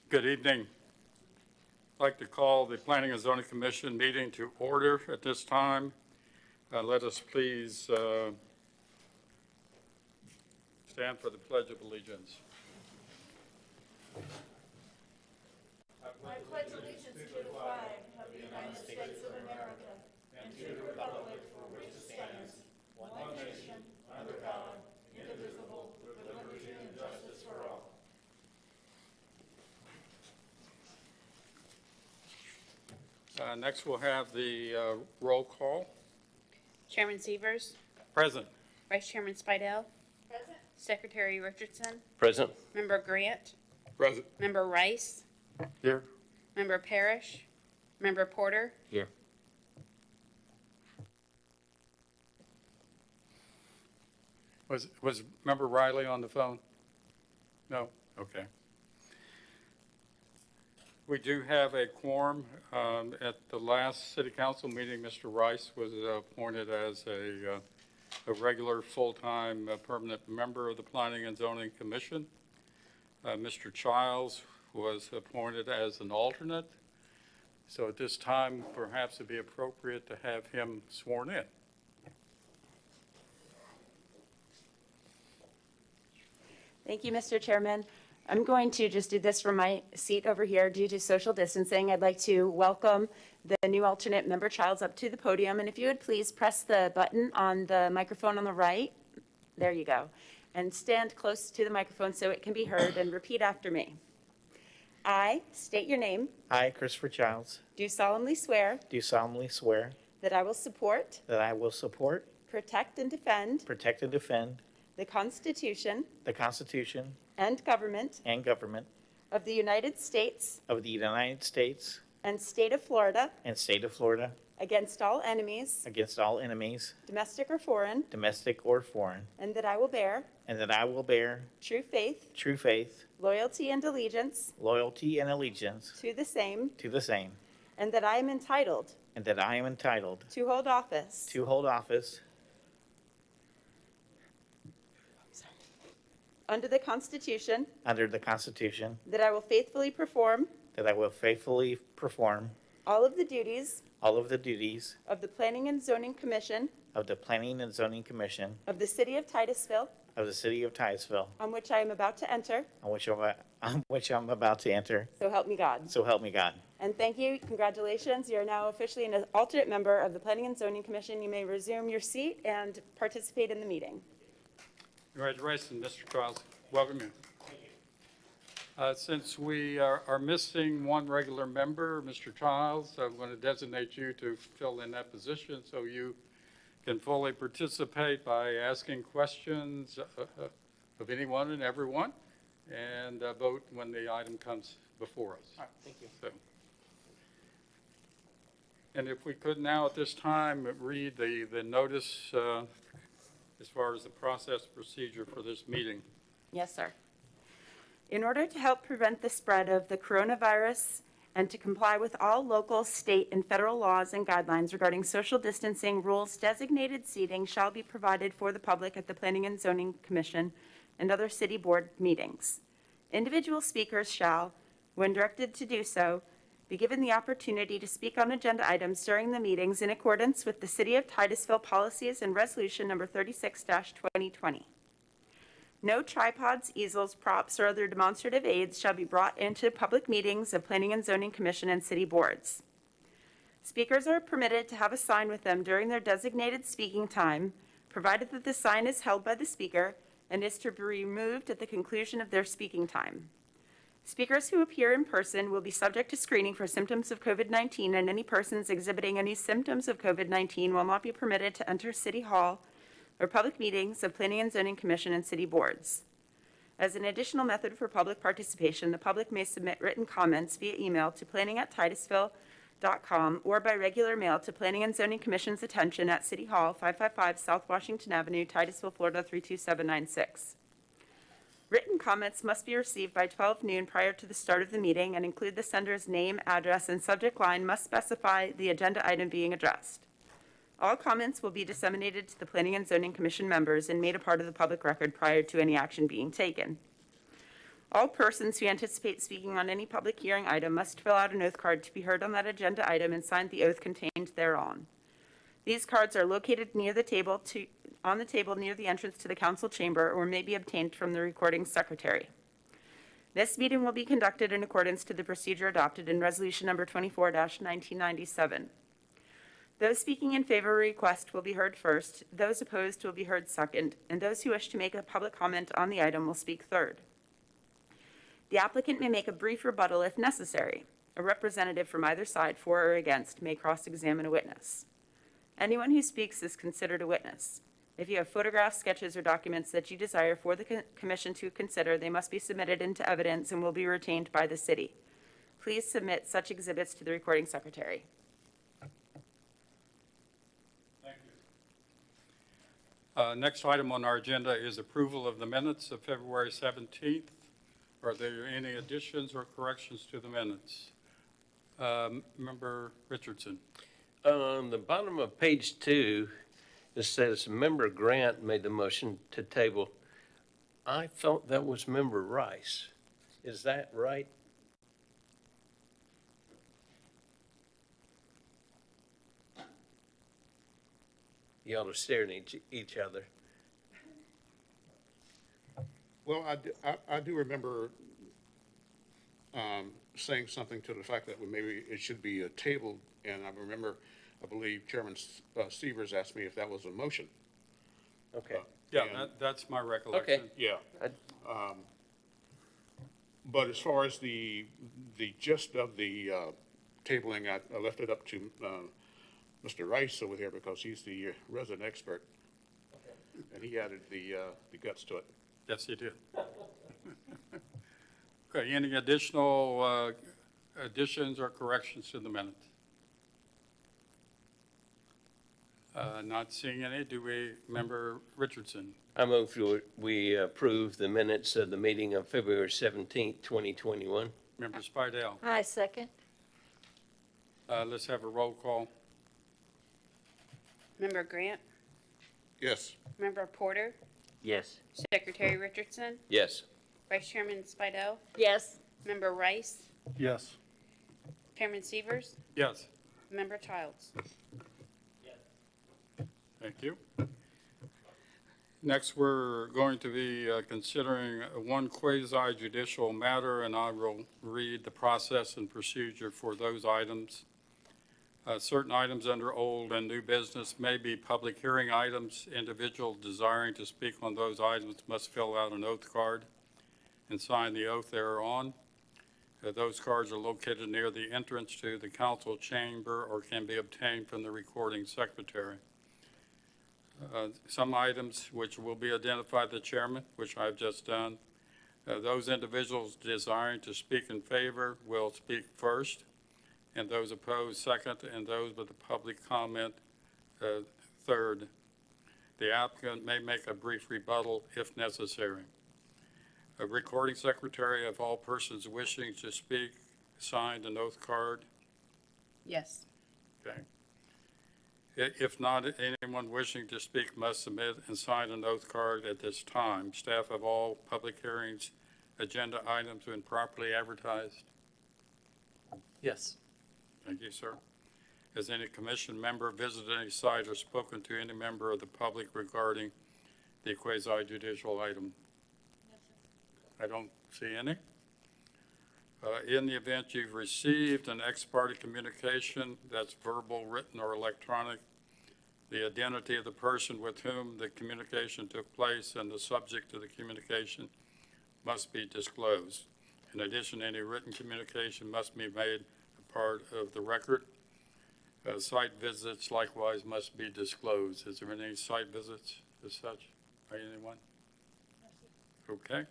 Good evening. I'd like to call the Planning and Zoning Commission meeting to order at this time. Let us please stand for the Pledge of Allegiance. I pledge allegiance to the flag of the United States of America and to the republic for which it stands, one nation, under God, indivisible, with liberty and justice for all. Next, we'll have the roll call. Chairman Severs, Present. Vice Chairman Spidell, Present. Secretary Richardson, Present. Member Grant, Present. Member Rice, Here. Member Parrish, Member Porter, Here. Was Member Riley on the phone? No? Okay. We do have a quorum. At the last city council meeting, Mr. Rice was appointed as a regular full-time permanent member of the Planning and Zoning Commission. Mr. Childs was appointed as an alternate. So at this time, perhaps it'd be appropriate to have him sworn in. Thank you, Mr. Chairman. I'm going to just do this from my seat over here due to social distancing. I'd like to welcome the new alternate member Childs up to the podium. And if you would please press the button on the microphone on the right. There you go. And stand close to the microphone so it can be heard and repeat after me. I state your name, I, Christopher Childs, do solemnly swear do solemnly swear that I will support, that I will support, protect, and defend protect, and defend the Constitution the Constitution and government and government of the United States of the United States and state of Florida and state of Florida against all enemies, against all enemies, domestic or foreign, domestic or foreign, and that I will bear and that I will bear true faith, true faith, loyalty, and allegiance loyalty, and allegiance to the same, to the same, and that I am entitled and that I am entitled to hold office to hold office under the Constitution, under the Constitution, that I will faithfully perform that I will faithfully perform all of the duties all of the duties of the Planning and Zoning Commission of the Planning and Zoning Commission of the City of Titusville, of the City of Titusville, on which I am about to enter, on which I'm about to enter. so help me God. So help me God. And thank you, congratulations, you are now officially an alternate member of the Planning and Zoning Commission. You may resume your seat and participate in the meeting. Congratulations, Mr. Childs. Welcome you. Since we are missing one regular member, Mr. Childs, I'm going to designate you to fill in that position so you can fully participate by asking questions of anyone and everyone and vote when the item comes before us. All right, thank you. So, and if we could now at this time read the notice as far as the process procedure for this meeting. Yes, sir. In order to help prevent the spread of the coronavirus and to comply with all local, state, and federal laws and guidelines regarding social distancing rules, designated seating shall be provided for the public at the Planning and Zoning Commission and other city board meetings. Individual speakers shall, when directed to do so, be given the opportunity to speak on agenda items during the meetings in accordance with the City of Titusville policies and resolution number 36-2020. No tripods, easels, props, or other demonstrative aids shall be brought into public meetings of Planning and Zoning Commission and city boards. Speakers are permitted to have a sign with them during their designated speaking time, provided that the sign is held by the speaker and is to be removed at the conclusion of their speaking time. Speakers who appear in person will be subject to screening for symptoms of COVID-19, and any persons exhibiting any symptoms of COVID-19 will not be permitted to enter City Hall or public meetings of Planning and Zoning Commission and city boards. As an additional method for public participation, the public may submit written comments via email to planning@titusville.com or by regular mail to Planning and Zoning Commission's attention at City Hall, 555 South Washington Avenue, Titusville, Florida 32796. Written comments must be received by 12 noon prior to the start of the meeting and include the sender's name, address, and subject line must specify the agenda item being addressed. All comments will be disseminated to the Planning and Zoning Commission members and made a part of the public record prior to any action being taken. All persons who anticipate speaking on any public hearing item must fill out an oath card to be heard on that agenda item and sign the oath contained thereon. These cards are located near the table on the table near the entrance to the council chamber or may be obtained from the recording secretary. This meeting will be conducted in accordance to the procedure adopted in Resolution Number 24-1997. Those speaking in favor of a request will be heard first, those opposed will be heard second, and those who wish to make a public comment on the item will speak third. The applicant may make a brief rebuttal if necessary. A representative from either side, for or against, may cross-examine a witness. Anyone who speaks is considered a witness. If you have photographs, sketches, or documents that you desire for the commission to consider, they must be submitted into evidence and will be retained by the city. Please submit such exhibits to the recording secretary. Thank you. Next item on our agenda is approval of the minutes of February 17th. Are there any additions or corrections to the minutes? Member Richardson. On the bottom of page 2, it says Member Grant made the motion to table. I thought that was Member Rice. Is that right? Y'all are staring at each other. Well, I do remember saying something to the fact that maybe it should be tabled, and I remember, I believe Chairman Severs asked me if that was a motion. Okay. Yeah, And- that's my recollection. Yeah. I- But as far as the gist of the tabling, I left it up to Mr. Rice over here because he's the resident expert. And he added the guts to it. Yes, you did. Okay, any additional additions or corrections to the minutes? Not seeing any. Do we, Member Richardson? I move we approve the minutes of the meeting of February 17th, 2021. Member Spidell? I second. Let's have a roll call. Member Grant, Yes. Member Porter, Yes. Secretary Richardson, Yes. Vice Chairman Spidell, Yes. Member Rice, Yes. Chairman Severs, Yes. Member Childs. Thank you. Next, we're going to be considering one quasi-judicial matter, and I will read the process and procedure for those items. Certain items under old and new business may be public hearing items. Individuals desiring to speak on those items must fill out an oath card and sign the oath thereon. Those cards are located near the entrance to the council chamber or can be obtained from the recording secretary. Some items which will be identified the chairman, which I've just done. Those individuals desiring to speak in favor will speak first, and those opposed second, and those with the public comment third. The applicant may make a brief rebuttal if necessary. A recording secretary of all persons wishing to speak signed an oath card. Yes. Okay. If not, anyone wishing to speak must submit and sign an oath card at this time. Staff of all public hearings, agenda items been properly advertised? Yes. Thank you, sir. Has any commission member visited any site or spoken to any member of the public regarding the quasi-judicial item? I don't see any. In the event you've received an ex parte communication that's verbal, written, or electronic, the identity of the person with whom the communication took place and the subject of the communication must be disclosed. In addition, any written communication must be made a part of the record. Site visits likewise must be disclosed. Is there any site visits as such by anyone? Okay.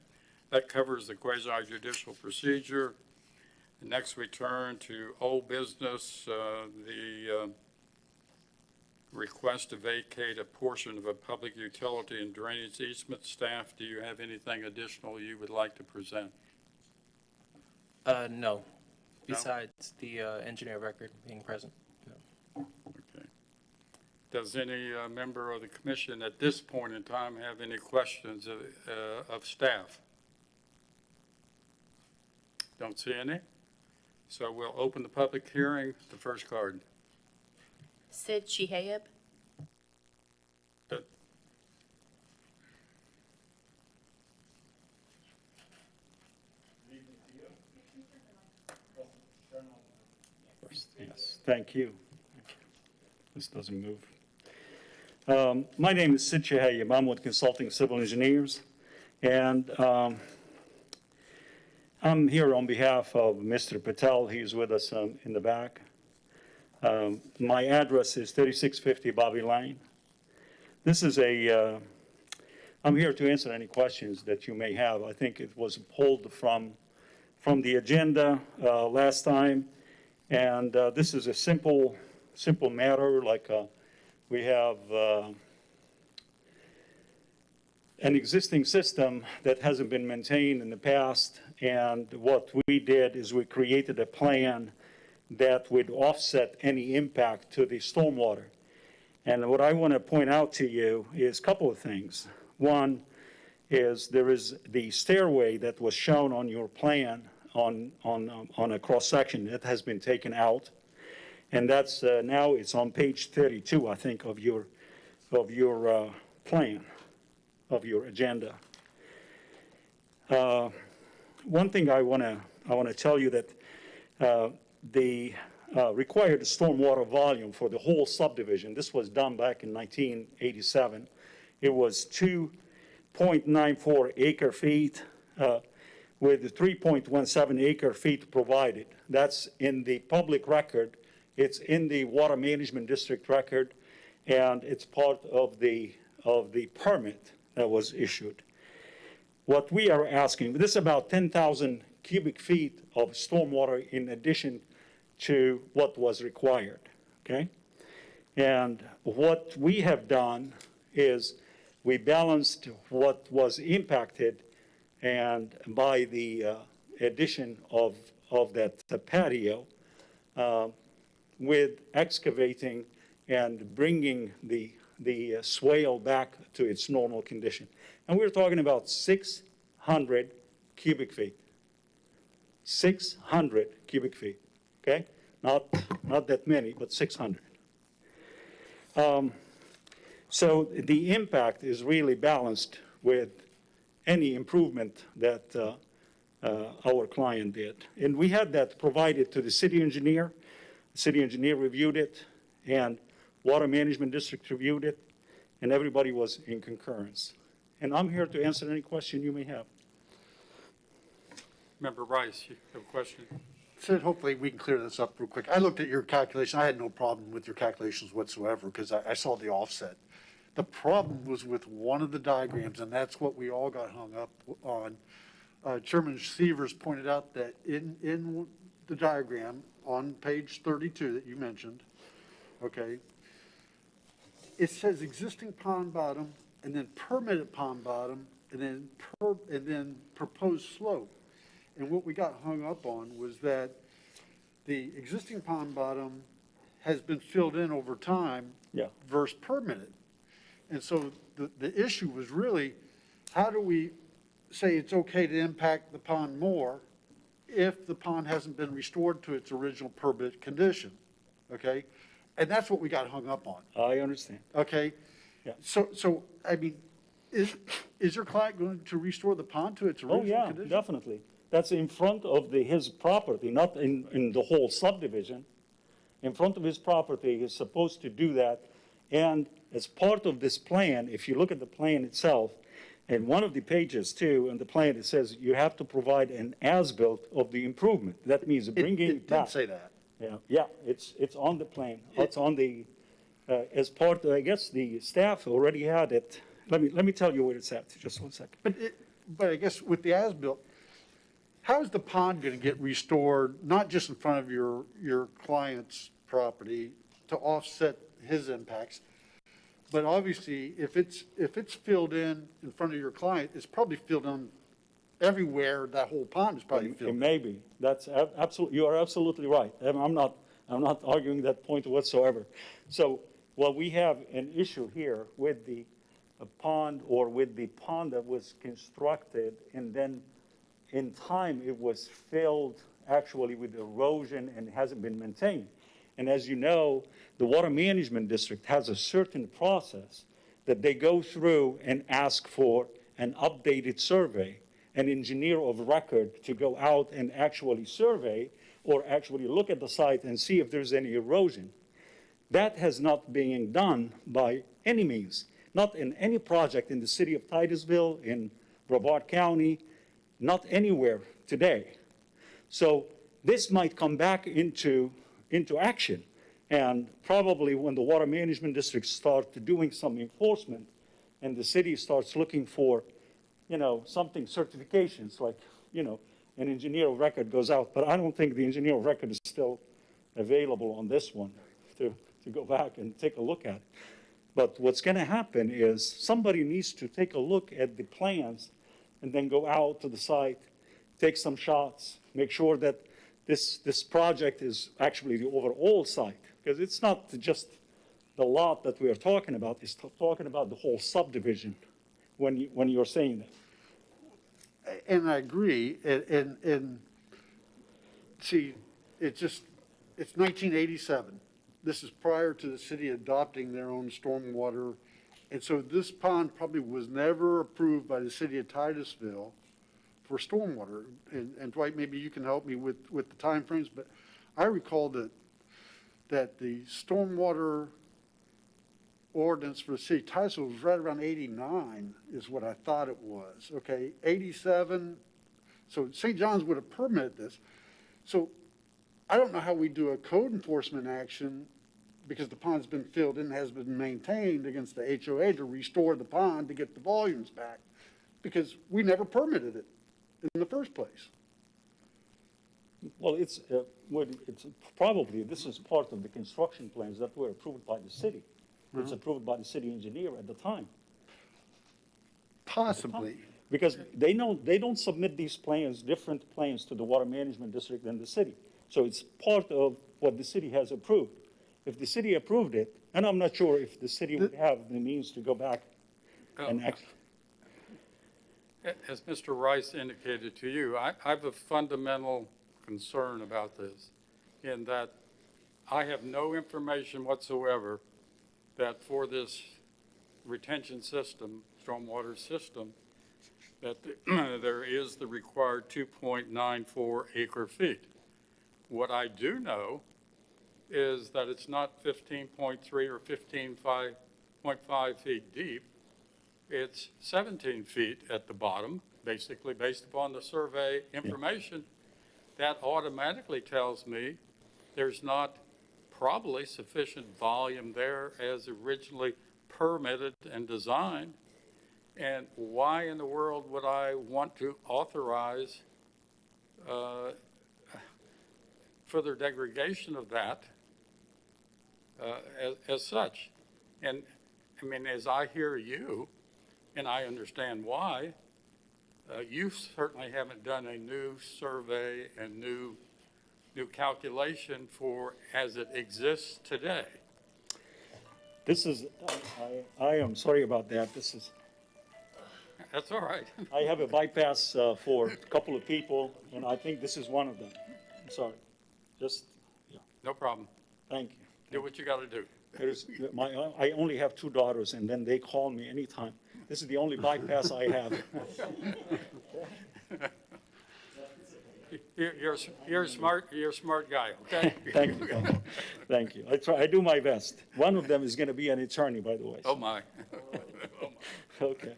That covers the quasi-judicial procedure. Next, we turn to old business, the request to vacate a portion of a public utility and drainage easement. Staff, do you have anything additional you would like to present? No. Besides the engineer record being present. No. Okay. Does any member of the commission at this point in time have any questions of staff? Don't see any. So we'll open the public hearing. The first card. Sid Shihayab. Yes, thank you. This doesn't move. My name is Sid Shihayab. I'm with Consulting Civil Engineers, and I'm here on behalf of Mr. Patel. He's with us in the back. My address is 3650 Bobby Lane. This is I'm here to answer any questions that you may have. I think it was pulled from the agenda last time. And this is a simple matter, like we have an existing system that hasn't been maintained in the past, and what we did is we created a plan that would offset any impact to the stormwater. And what I want to point out to you is a couple of things. One is there is the stairway that was shown on your plan on a cross-section that has been taken out. And that's now it's on page 32, I think, of your plan, of your agenda. One thing I want to tell you that the required stormwater volume for the whole subdivision, this was done back in 1987. It was 2.94 acre feet with 3.17 acre feet provided. That's in the public record. It's in the Water Management District record, and it's part of the permit that was issued. What we are asking, this is about 10,000 cubic feet of stormwater in addition to what was required, okay? And what we have done is we balanced what was impacted and by the addition of that patio with excavating and bringing the swale back to its normal condition. And we're talking about 600 cubic feet. 600 cubic feet, okay? Not that many, but 600. So the impact is really balanced with any improvement that our client did. And we had that provided to the city engineer. The city engineer reviewed it, and Water Management District reviewed it, and everybody was in concurrence. And I'm here to answer any question you may have. Member Rice, you have a question? Sid, hopefully we can clear this up real quick. I looked at your calculation. I had no problem with your calculations whatsoever because I saw the offset. The problem was with one of the diagrams, and that's what we all got hung up on. Chairman Severs pointed out that in the diagram on page 32 that you mentioned, okay, it says existing pond bottom and then permitted pond bottom and then proposed slope. And what we got hung up on was that the existing pond bottom has been filled in over time versus permitted. And so the issue was really, how do we say it's okay to impact the pond more if the pond hasn't been restored to its original permit condition, okay? And that's what we got hung up on, I understand. okay? Yeah. So I mean, is your client going to restore the pond to its original condition? Oh, yeah, definitely. That's in front of his property, not in the whole subdivision. In front of his property, he's supposed to do that. And as part of this plan, if you look at the plan itself, and one of the pages too, in the plan, it says you have to provide an as-built of the improvement. That means bringing It back. did say that. Yeah, it's on the plan. It's on the, as part, I guess the staff already had it. Let me tell you where it's at, just 1 second. But I guess with the as-built, how is the pond going to get restored, not just in front of your client's property to offset his impacts, but obviously if it's filled in front of your client, it's probably filled in everywhere. That whole pond is probably filled in. It may be. That's absolutely, you are absolutely right. I'm not arguing that point whatsoever. So, well, we have an issue here with the pond, or with the pond that was constructed and then in time, it was filled actually with erosion and hasn't been maintained. And as you know, the Water Management District has a certain process that they go through and ask for an updated survey, an engineer of record to go out and actually survey or actually look at the site and see if there's any erosion. That has not been done by any means, not in any project in the city of Titusville, in Brevard County, not anywhere today. So this might come back into action. And probably when the Water Management District starts doing some enforcement and the city starts looking for, something, certifications, like, an engineer of record goes out. But I don't think the engineer of record is still available on this one to go back and take a look at. But what's going to happen is somebody needs to take a look at the plans and then go out to the site, take some shots, make sure that this project is actually the overall site, because it's not just the lot that we are talking about, it's talking about the whole subdivision when you're saying that. And I agree, and see, it's 1987. This is prior to the city adopting their own stormwater. And so this pond probably was never approved by the city of Titusville for stormwater. And Dwight, maybe you can help me with the timeframes, but I recall that the stormwater ordinance for the city of Titusville was right around 89 is what I thought it was. Okay, 87, so St. John's would have permitted this. So I don't know how we do a code enforcement action because the pond's been filled in and has been maintained against the HOA to restore the pond to get the volumes back, because we never permitted it in the first place. Well, it's probably, this is part of the construction plans that were approved by the city. It's approved by the city engineer at the time. Possibly. Because they don't submit these plans, different plans to the Water Management District than the city. So it's part of what the city has approved. If the city approved it, and I'm not sure if the city would have the means to go back and act. As Mr. Rice indicated to you, I have a fundamental concern about this, in that I have no information whatsoever that for this retention system, stormwater system, that there is the required 2.94 acre feet. What I do know is that it's not 15.3 or 15.5 feet deep. It's 17 feet at the bottom, basically based upon the survey information. That automatically tells me there's not probably sufficient volume there as originally permitted and designed. And why in the world would I want to authorize further degradation of that as such? And I mean, as I hear you, and I understand why, you certainly haven't done a new survey and new calculation for as it exists today. This is, I am sorry about that. That's all right. I have a bypass for a couple of people, and I think this is one of them. I'm sorry. No problem. Thank you. Do what you got to do. I only have two daughters, and then they call me anytime. This is the only bypass I have. You're a smart guy, okay? Thank you. Thank you. I do my best. One of them is going to be an attorney, by the way. Oh, my. Okay.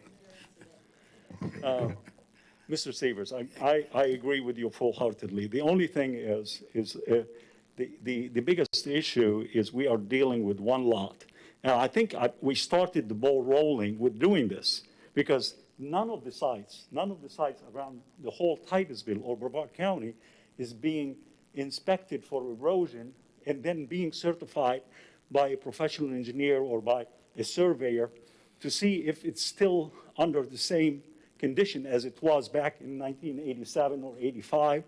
Mr. Severs, I agree with you full-heartedly. The only thing is the biggest issue is we are dealing with one lot. And I think we started the ball rolling with doing this, because none of the sites around the whole Titusville or Brevard County is being inspected for erosion and then being certified by a professional engineer or by a surveyor to see if it's still under the same condition as it was back in 1987 or 85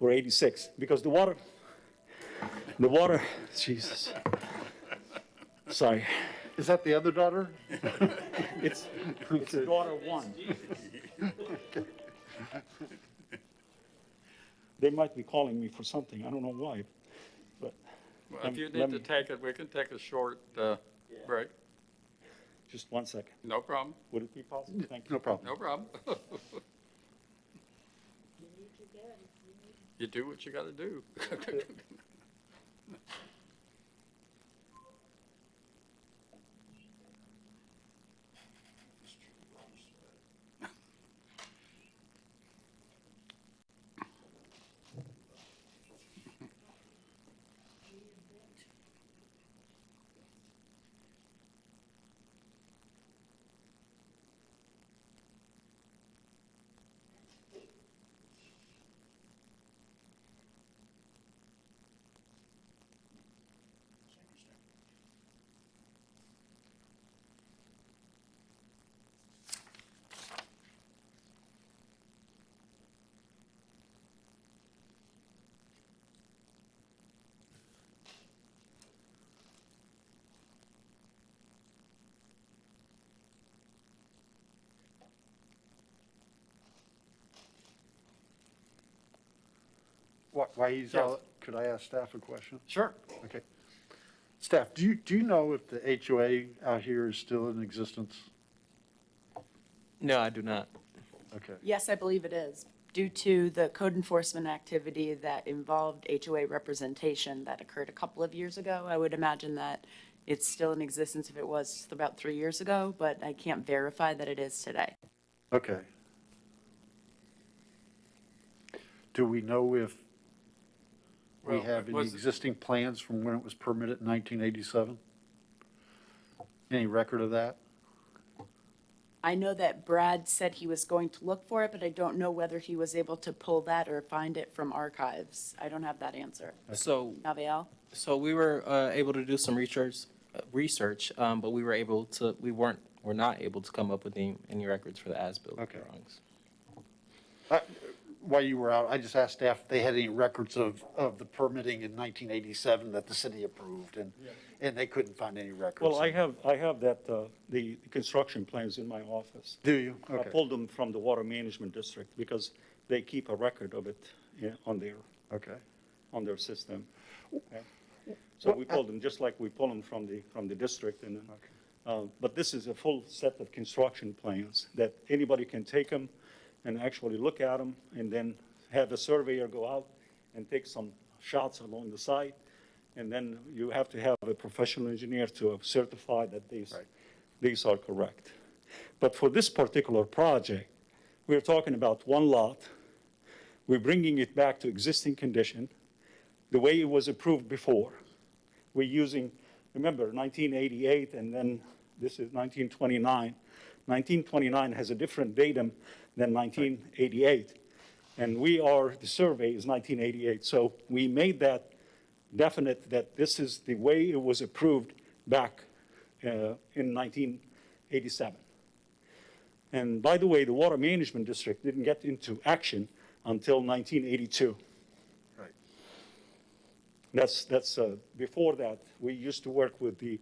or 86. Because the water, Jesus. Sorry. Is that the other daughter? It's daughter one. They might be calling me for something. I don't know why, but Well, Lem- if you lem- need to take it, we can take a short break. just 1 second. No problem, Would it be possible? Thank you. No problem. no problem. You do what you got to do. While he's Yes. out, could I ask staff a question? Sure. Okay. Staff, do you know if the HOA out here is still in existence? No, I do not. Okay. Yes, I believe it is, due to the code enforcement activity that involved HOA representation that occurred a couple of years ago. I would imagine that it's still in existence if it was about 3 years ago, but I can't verify that it is today. Okay. Do we know if we Well, have any was- existing plans from when it was permitted in 1987? Any record of that? I know that Brad said he was going to look for it, but I don't know whether he was able to pull that or find it from archives. I don't have that answer. So, Naviel? so we were able to do some research, but we're not able to come up with any records for the as-built Okay. drawings. While you were out, I just asked staff if they had any records of the permitting in 1987 that the city approved, and they couldn't find any records. Well, I have that, the construction plans in my office. Do you? I Okay. pulled them from the Water Management District because they keep a record of it on their system. Okay? So we pulled them, just like we pull them from the district. And but this is a full set of construction plans that anybody can take them and actually look at them, and then have a surveyor go out and take some shots along the site. And then you have to have a professional engineer to certify that these are correct. But for this particular project, we're talking about one lot. We're bringing it back to existing condition, the way it was approved before. We're using, remember, 1988, and then this is 1929. 1929 has a different datum than 1988. And the survey is 1988. So we made that definite that this is the way it was approved back in 1987. And by the way, the Water Management District didn't get into action until 1982. Right. That's before that, we used to work with the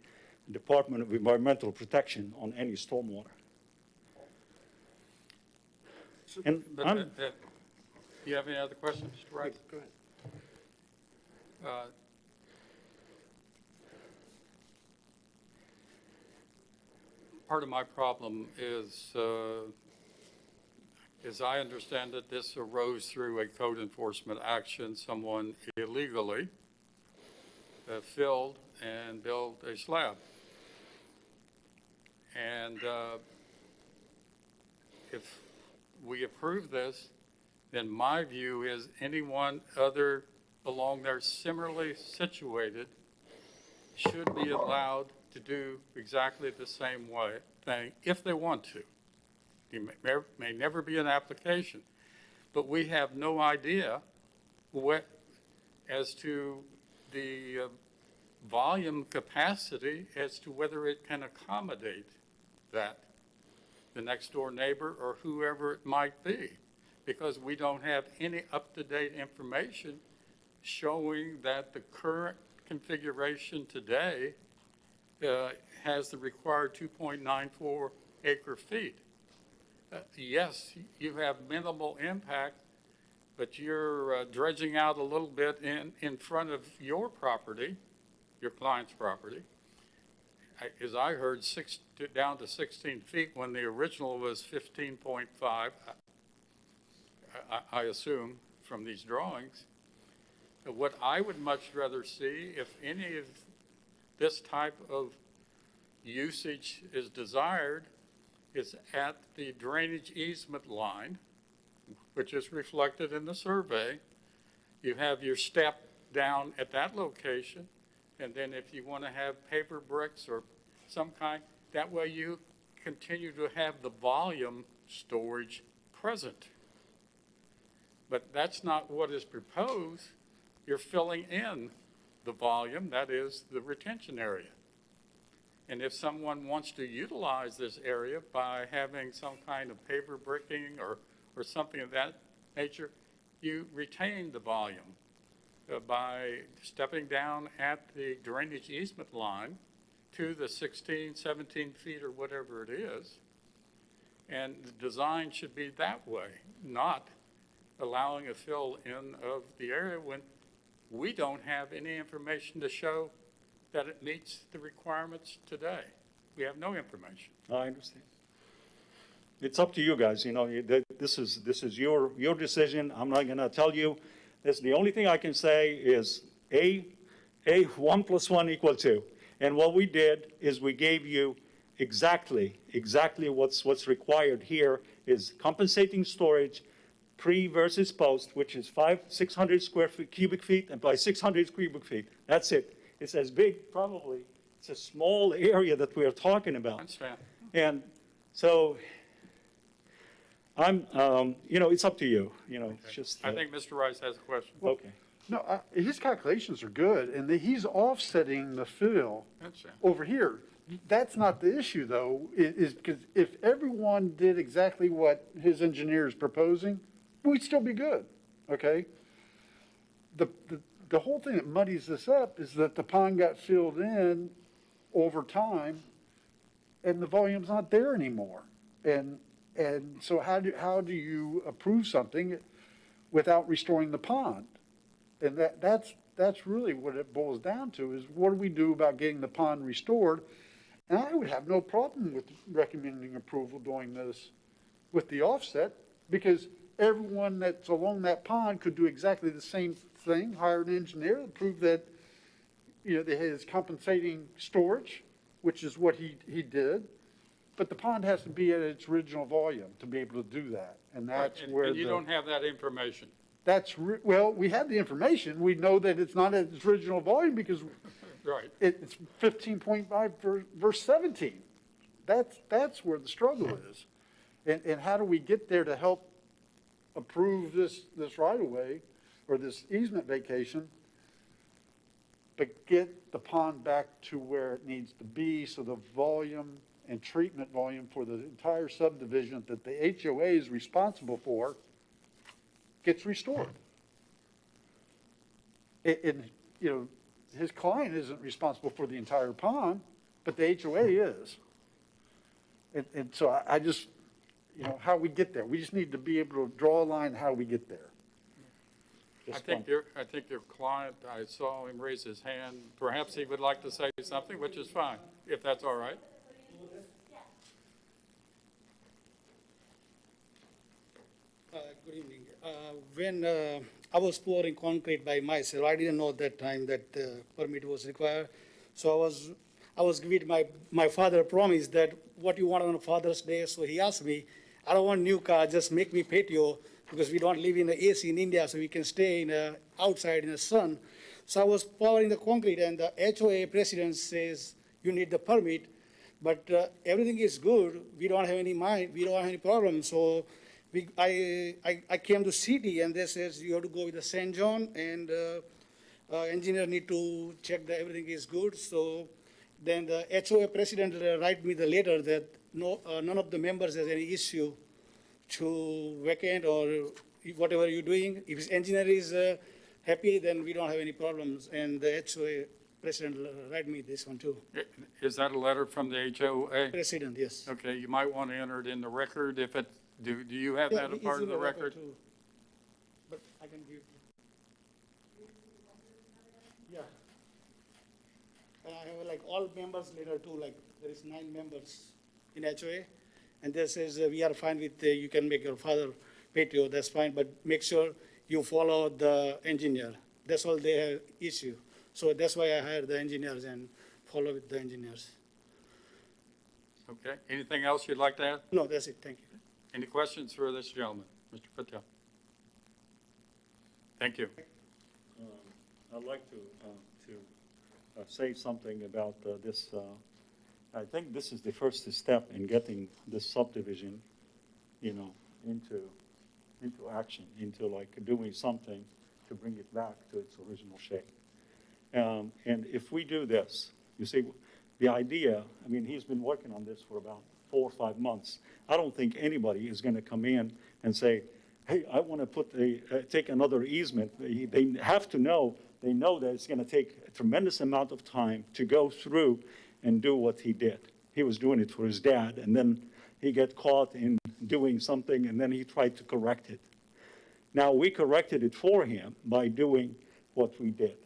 Department of Environmental Protection on any stormwater. And But, I'm, you have any other questions, Mr. Rice? Go ahead. Part of my problem is, as I understand it, this arose through a code enforcement action. Someone illegally filled and built a slab. And if we approve this, then my view is anyone other along there similarly situated should be allowed to do exactly the same thing if they want to. It may never be an application, but we have no idea as to the volume capacity as to whether it can accommodate that, the next door neighbor or whoever it might be, because we don't have any up-to-date information showing that the current configuration today has the required 2.94 acre feet. Yes, you have minimal impact but you're dredging out a little bit in front of your property, your client's property. As I heard, down to 16 feet when the original was 15.5, I assume from these drawings. What I would much rather see, if any of this type of usage is desired, is at the drainage easement line, which is reflected in the survey. You have your step down at that location, and then if you want to have paper bricks or some kind, that way you continue to have the volume storage present. But that's not what is proposed. You're filling in the volume, that is the retention area. And if someone wants to utilize this area by having some kind of paper bricking or something of that nature, you retain the volume by stepping down at the drainage easement line to the 16, 17 feet or whatever it is. And the design should be that way, not allowing a fill in of the area when we don't have any information to show that it meets the requirements today. We have no information. I understand. It's up to you guys, you know, this is your decision. I'm not gonna tell you. The only thing I can say is 1 + 1 = 2. And what we did is we gave you exactly what's required here is compensating storage, pre versus post, which is 600 cubic feet and by 600 cubic feet. That's it. It's as big, probably, it's a small area that we are talking I about. understand. And so I'm, you know, it's up to you, you know, it's just. I think Mr. Rice has a question. Okay. No, his calculations are good, and he's offsetting the fill I understand. over here. That's not the issue, though, is because if everyone did exactly what his engineer is proposing, we'd still be good, okay? The whole thing that muddies this up is that the pond got filled in over time, and the volume's not there anymore. And so how do you approve something without restoring the pond? And that's really what it boils down to, is what do we do about getting the pond restored? And I would have no problem with recommending approval doing this with the offset, because everyone that's along that pond could do exactly the same thing, hire an engineer to prove that, you know, that his compensating storage, which is what he did. But the pond has to be at its original volume to be able to do that. And that's Right, where and you don't have that information. well, we have the information. We know that it's not at its original volume because Right. it's 15.5 verse 17. That's where the struggle is. And how do we get there to help approve this right of way or this easement vacation, but get the pond back to where it needs to be so the volume and treatment volume for the entire subdivision that the HOA is responsible for gets restored. And, you know, his client isn't responsible for the entire pond, but the HOA is. And so I just, you know, how we get there. We just need to be able to draw a line how we get there. I think your client, I saw him raise his hand. Perhaps he would like to say something, which is fine, if that's all right. Good evening. When I was pouring concrete by myself, I didn't know at that time that the permit was required. So I was giving my father a promise that what you want on Father's Day. So he asked me, I don't want new car, just make me patio, because we don't live in the AC in India, so we can stay in outside in the sun. So I was pouring the concrete, and the HOA president says, you need the permit, but everything is good. We don't have we don't have any problems. So I came to city, and they says you have to go with the St. John, and engineer need to check that everything is good. So then the HOA president write me the letter that none of the members has any issue to vacate or whatever you're doing. If his engineer is happy, then we don't have any problems. And the HOA president write me this one too. Is that a letter from the HOA? President, yes. Okay, you might want to enter it in the record if it, do you have that a part of the record? Too. But I can give. Yeah. And I have like all members later too, like there is 9 members in HOA. And this is, we are fine with, you can make your father pay to you, that's fine, but make sure you follow the engineer. That's all they have issue. So that's why I hired the engineers and follow with the engineers. Okay, anything else you'd like to add? No, that's it, thank you. Any questions for this gentleman, Mr. Patel? Thank you. I'd like to say something about this. I think this is the first step in getting this subdivision, into action, into like doing something to bring it back to its original shape. And if we do this, you see, the idea, I mean, he's been working on this for about 4 or 5 months. I don't think anybody is going to come in and say, hey, I want to take another easement. They have to know, they know that it's going to take a tremendous amount of time to go through and do what he did. He was doing it for his dad, and then he got caught in doing something, and then he tried to correct it. Now, we corrected it for him by doing what we did.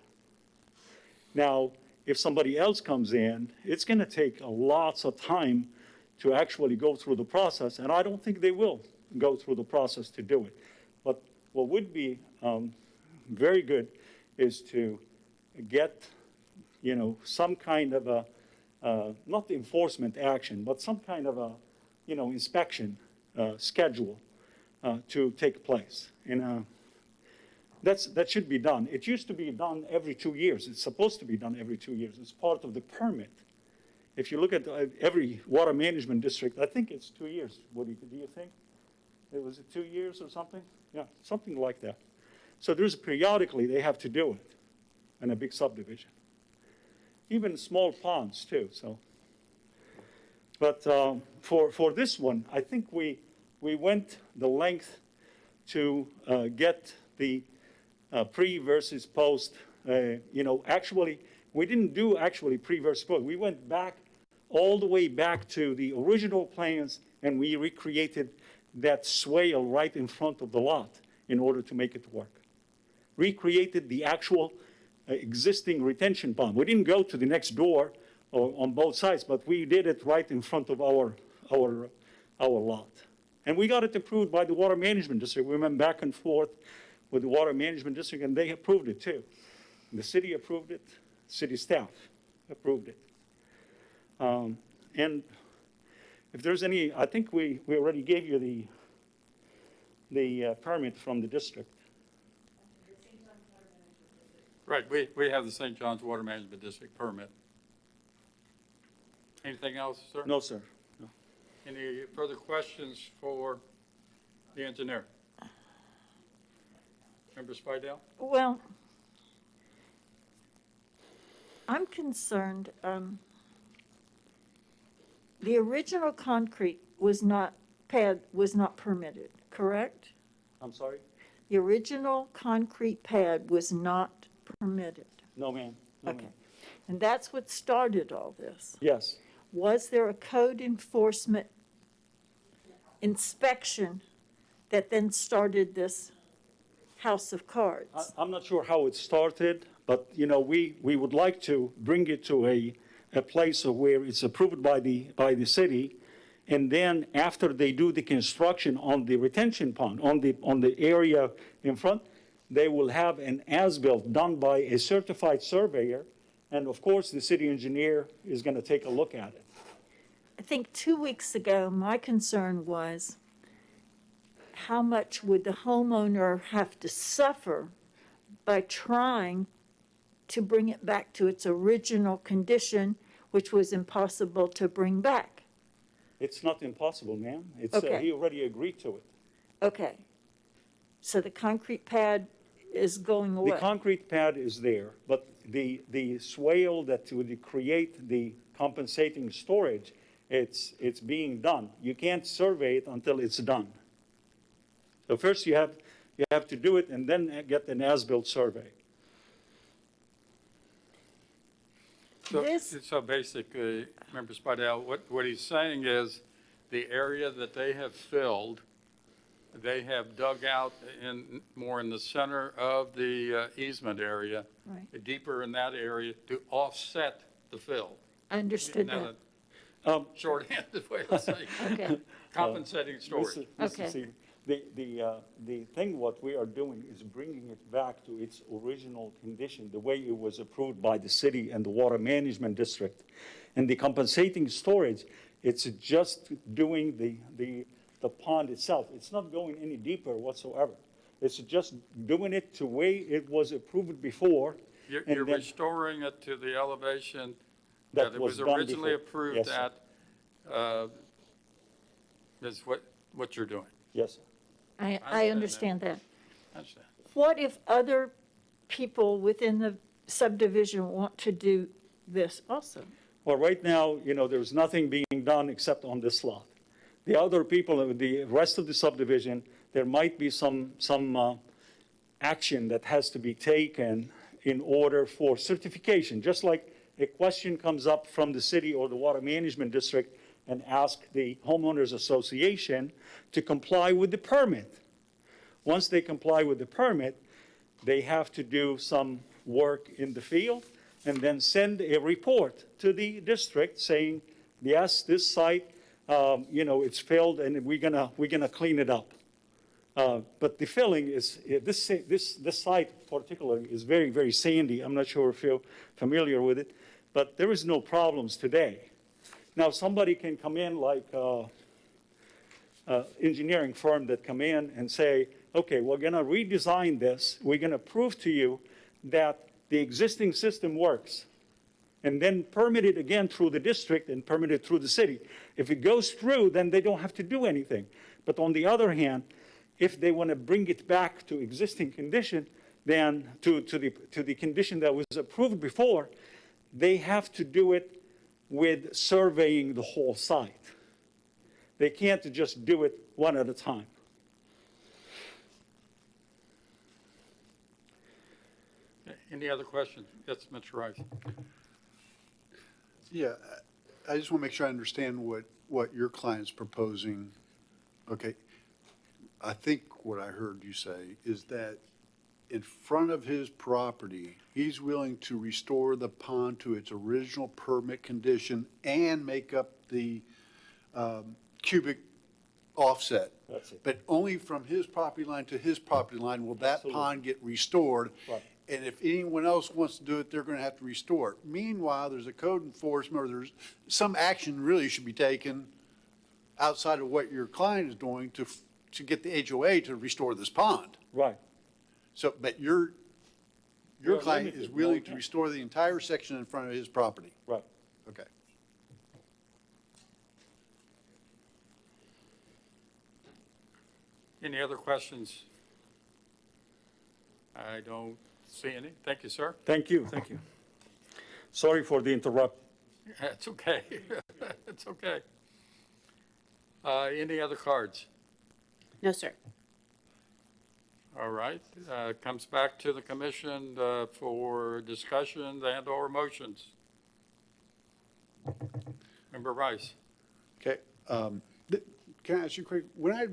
Now, if somebody else comes in, it's going to take lots of time to actually go through the process, and I don't think they will go through the process to do it. But what would be very good is to get, some kind of a, not enforcement action, but some kind of a, inspection schedule to take place. And that should be done. It used to be done every 2 years. It's supposed to be done every 2 years. It's part of the permit. If you look at every water management district, I think it's 2 years. What do you think? It was 2 years or something? Yeah, something like that. So there's periodically they have to do it in a big subdivision. Even small ponds too, so. But for this one, I think we went the length to get the pre versus post. Actually, we didn't do actually pre versus post. We went back all the way back to the original plans, and we recreated that swale right in front of the lot in order to make it work. Recreated the actual existing retention pond. We didn't go to the next door or on both sides, but we did it right in front of our lot. And we got it approved by the Water Management District. We went back and forth with the Water Management District, and they approved it too. The city approved it, city staff approved it. And if there's any, I think we already gave you the permit from the district. Right, we have the St. John's Water Management District permit. Anything else, sir? No, sir. No. Any further questions for the engineer? Member Spidell? Well, I'm concerned, the original concrete pad was not permitted, correct? I'm sorry? The original concrete pad was not permitted. No, ma'am. No, Okay. ma'am. And that's what started all this. Yes. Was there a code enforcement inspection that then started this house of cards? I'm not sure how it started, but, we would like to bring it to a place of where it's approved by the city, and then after they do the construction on the retention pond, on the area in front, they will have an as-built done by a certified surveyor, and of course, the city engineer is going to take a look at it. I think 2 weeks ago, my concern was how much would the homeowner have to suffer by trying to bring it back to its original condition, which was impossible to bring back. It's not impossible, ma'am. It's, Okay. he already agreed to it. Okay. So the concrete pad is going away? The concrete pad is there, but the swale that would create the compensating storage, it's being done. You can't survey it until it's done. So first you have to do it and then get an as-built survey. So basically, Member Spidell, what he's saying is the area that they have filled they have dug out more in the center of the easement area, Right. deeper in that area to offset the fill. I understood Now, that. shorthanded way of saying, Okay, compensating storage. Mr. Okay. Seeley, the thing what we are doing is bringing it back to its original condition, the way it was approved by the city and the water management district. And the compensating storage, it's just doing the pond itself. It's not going any deeper whatsoever. It's just doing it the way it was approved before. You're and then restoring it to the elevation that that it was done originally before. approved Yes, sir. at, is what you're doing. Yes, sir. I understand that. I understand. What if other people within the subdivision want to do this also? Well, right now, there's nothing being done except on this lot. The other people, the rest of the subdivision, there might be some action that has to be taken in order for certification, just like a question comes up from the city or the water management district and ask the homeowners association to comply with the permit. Once they comply with the permit, they have to do some work in the field and then send a report to the district saying, yes, this site, it's filled and we're gonna clean it up. But the filling is, this site particularly is very, very sandy. I'm not sure if you're familiar with it, but there is no problems today. Now, somebody can come in like engineering firm that come in and say, okay, we're gonna redesign this. We're gonna prove to you that the existing system works. And then permit it again through the district and permit it through the city. If it goes through, then they don't have to do anything. But on the other hand, if they want to bring it back to existing condition, then to the condition that was approved before, they have to do it with surveying the whole site. They can't just do it one at a time. Any other questions? Yes, Mr. Rice. Yeah, I just want to make sure I understand what your client's proposing. Okay, I think what I heard you say is that in front of his property, he's willing to restore the pond to its original permit condition and make up the cubic offset. That's it. But only from his property line to his property line will that Absolutely. pond get restored. Right. And if anyone else wants to do it, they're going to have to restore it. Meanwhile, there's a code enforcement, or there's some action really should be taken outside of what your client is doing to get the HOA to restore this pond. Right. So, but your You're client is limited. willing No, to restore the entire section in front of his property. Right. Okay. Any other questions? I don't see any. Thank you, sir. Thank you, thank you. Sorry for the interrupt. It's okay. It's okay. Any other cards? No, sir. All right, comes back to the commission for discussions and/or motions. Member Rice. Okay. Can I ask you quick, when I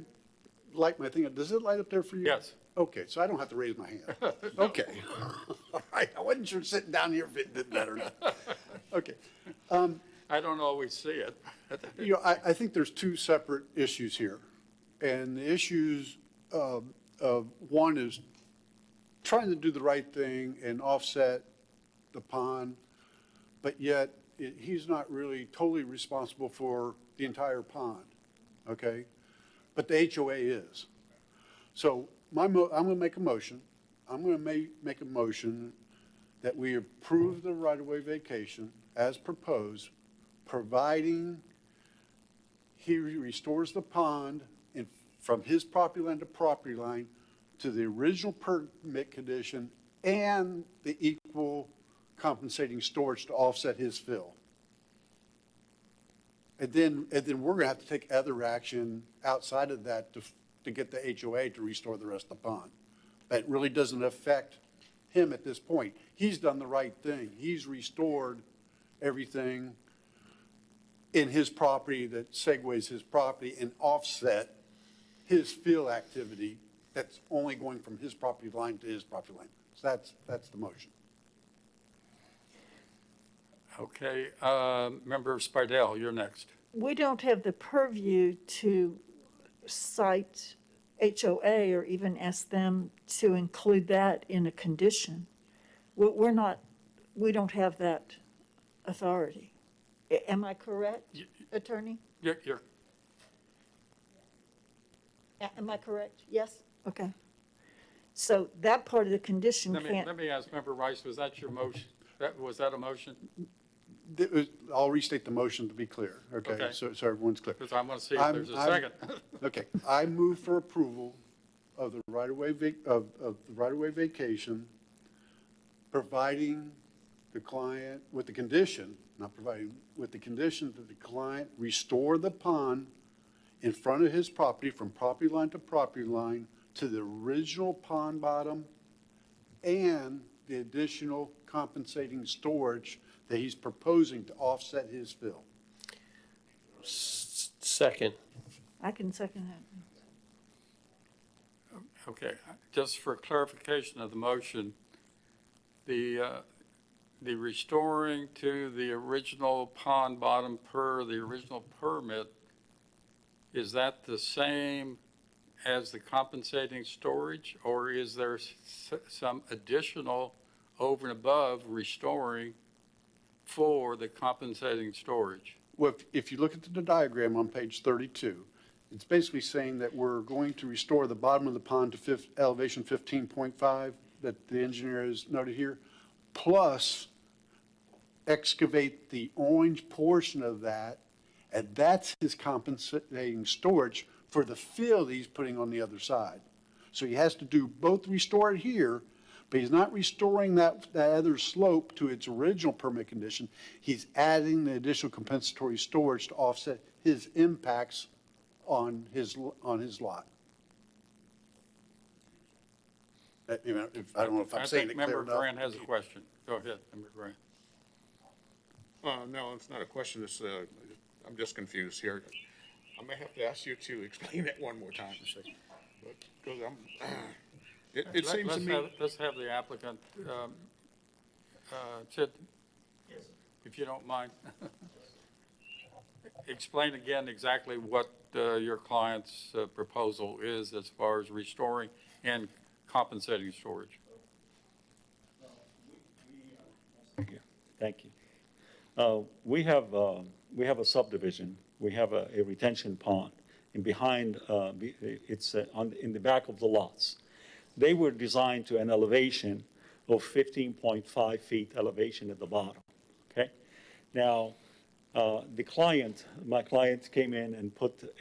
light my thing up, does it light up there for you? Yes. Okay, so I don't have to raise my hand. Okay. All right, I wasn't sure sitting down here if it did that or not. Okay. I don't always see it. I think there's two separate issues here. And the issues of one is trying to do the right thing and offset the pond, but yet he's not really totally responsible for the entire pond, okay? But the HOA is. So I'm going to make a motion. I'm going to make a motion that we approve the right-of-way vacation as proposed, providing he restores the pond from his property line to property line to the original permit condition and the equal compensating storage to offset his fill. And then we're going to have to take other action outside of that to get the HOA to restore the rest of the pond. But it really doesn't affect him at this point. He's done the right thing. He's restored everything in his property that segues his property and offset his fill activity that's only going from his property line to his property line. So that's the motion. Okay, Member Spidell, you're next. We don't have the purview to cite HOA or even ask them to include that in a condition. We're not, we don't have that authority. Am I correct, Attorney? You're, Am I correct? Yes? Okay. So that part of the condition let can't. me ask Member Rice, was that your motion? Was that a motion? I'll restate the motion to be clear, okay? Okay. So everyone's clear. Because I want to see if there's a second. Okay, I move for approval of the right-of-way, of the right-of-way vacation, providing the client, with the condition, not providing, with the condition that the client restore the pond in front of his property from property line to property line to the original pond bottom and the additional compensating storage that he's proposing to offset his fill. Second. I can second that. Okay, just for clarification of the motion, the restoring to the original pond bottom per the original permit, is that the same as the compensating storage, or is there some additional over and above restoring for the compensating storage? Well, if you look at the diagram on page 32, it's basically saying that we're going to restore the bottom of the pond to elevation 15.5 that the engineer has noted here, plus excavate the orange portion of that, and that's his compensating storage for the fill he's putting on the other side. So he has to do both restore it here, but he's not restoring that other slope to its original permit condition. He's adding the additional compensatory storage to offset his impacts on his lot. I don't know if I'm saying it clear enough. I think Member Grant has a question. Go ahead, Member Grant. No, it's not a question. It's, I'm just confused here. I may have to ask you to explain it one more time. Because it seems to me. Let's have the applicant, Sid, if you don't mind. Explain again exactly what your client's proposal is as far as restoring and compensating storage. Thank you. We have a subdivision. We have a retention pond, and behind it's in the back of the lots. They were designed to an elevation of 15.5 feet elevation at the bottom. Okay, now my client came in and put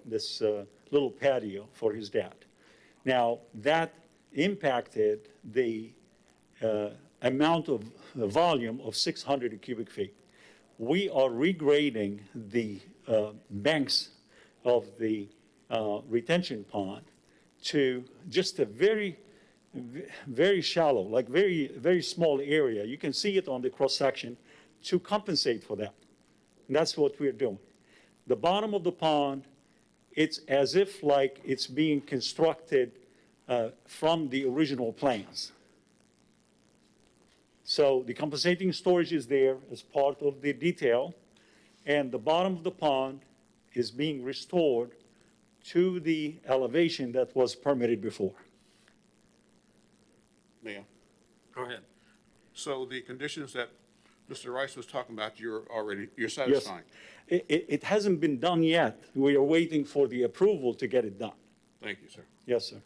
this little patio for his dad. Now that impacted the amount of the volume of 600 cubic feet. We are regrading the banks of the retention pond to just a very, very shallow, like very small area. You can see it on the cross section to compensate for that. And that's what we're doing. The bottom of the pond, it's as if like it's being constructed from the original plans. So the compensating storage is there as part of the detail, and the bottom of the pond is being restored to the elevation that was permitted before. Ma'am. Go ahead. So the conditions that Mr. Rice was talking about, you're satisfying? Yes. It hasn't been done yet. We are waiting for the approval to get it done. Thank you, sir. Yes, sir.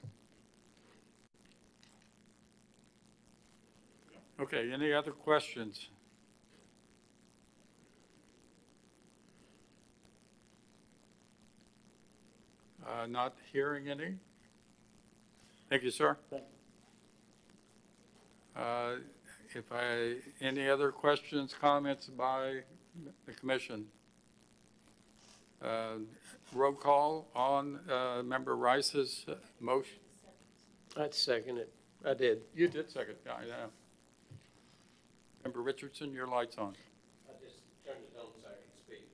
Okay, any other questions? Not hearing any? Thank you, sir. Any other questions, comments by the commission? Roll call on Member Rice's motion. I'd second it. I did. You did second, yeah. Member Richardson, your light's on. I just turned it on so I could speak.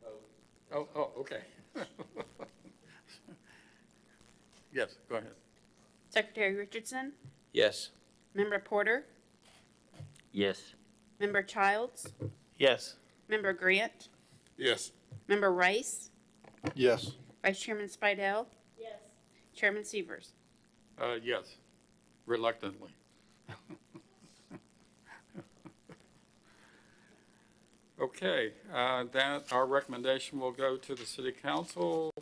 Vote. Oh, okay. Yes, go ahead. Secretary Richardson, Yes. Member Porter, Yes. Member Childs, Yes. Member Grant, Yes. Member Rice, Yes. Vice Chairman Spidel, Yes. Chairman Severs. Yes, reluctantly. Okay, that, our recommendation will go to the city council.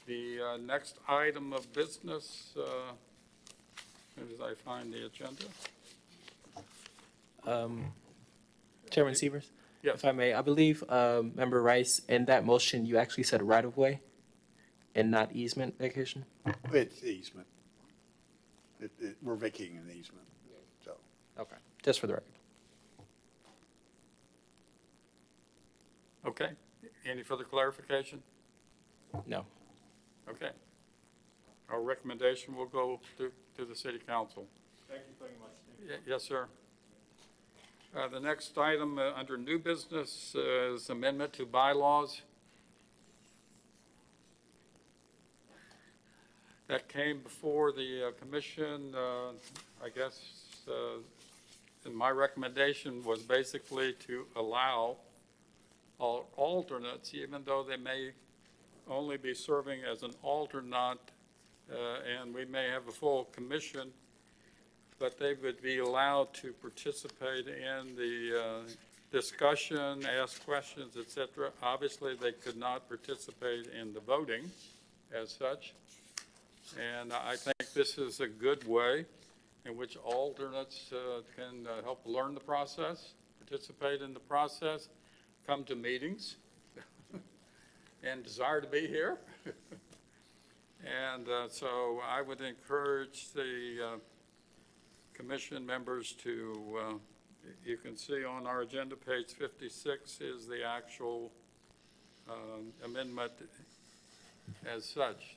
The next item of business, as I find the agenda. Chairman Severs? Yes. If I may, I believe, Member Rice, in that motion, you actually said right-of-way and not easement vacation? It's easement. We're vacating an easement, so. Okay. Just for the record. Okay, any further clarification? No. Okay. Our recommendation will go to the city council. Thank you very much. Yes, sir. The next item under new business is amendment to bylaws. That came before the commission, I guess, and my recommendation was basically to allow all alternates, even though they may only be serving as an alternate, and we may have a full commission, but they would be allowed to participate in the discussion, ask questions, et cetera. Obviously, they could not participate in the voting as such. And I think this is a good way in which alternates can help learn the process, participate in the process, come to meetings, and desire to be here. And so I would encourage the commission members to, you can see on our agenda, page 56 is the actual amendment as such.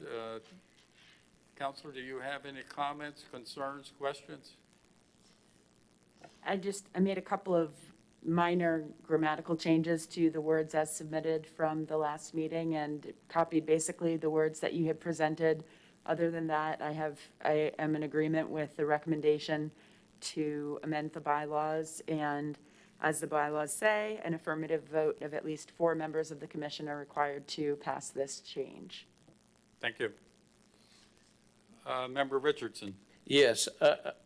Counselor, do you have any comments, concerns, questions? I made a couple of minor grammatical changes to the words as submitted from the last meeting and copied basically the words that you had presented. Other than that, I am in agreement with the recommendation to amend the bylaws. And as the bylaws say, an affirmative vote of at least 4 members of the commission are required to pass this change. Thank you. Member Richardson. Yes,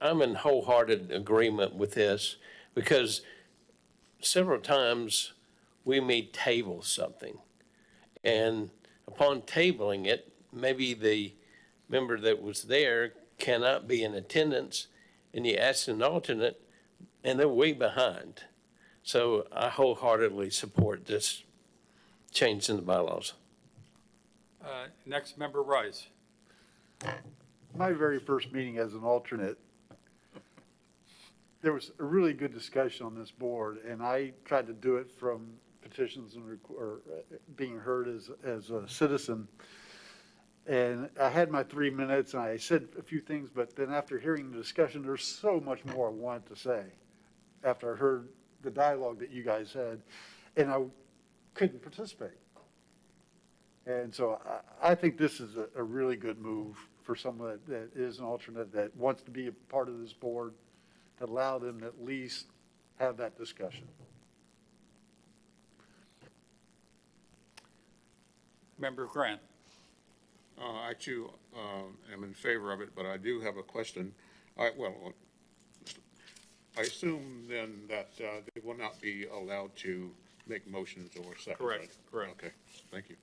I'm in wholehearted agreement with this because several times we may table something. And upon tabling it, maybe the member that was there cannot be in attendance and you ask an alternate and they're way behind. So I wholeheartedly support this change in the bylaws. Next, Member Rice. My very first meeting as an alternate, there was a really good discussion on this board, and I tried to do it from petitions and being heard as a citizen. And I had my 3 minutes, and I said a few things, but then after hearing the discussion, there's so much more I wanted to say after I heard the dialogue that you guys had, and I couldn't participate. And so I think this is a really good move for someone that is an alternate that wants to be a part of this board, to allow them to at least have that discussion. Member Grant. I too am in favor of it, but I do have a question. I assume then that they will not be allowed to make motions or second. Correct, correct. Okay, thank you.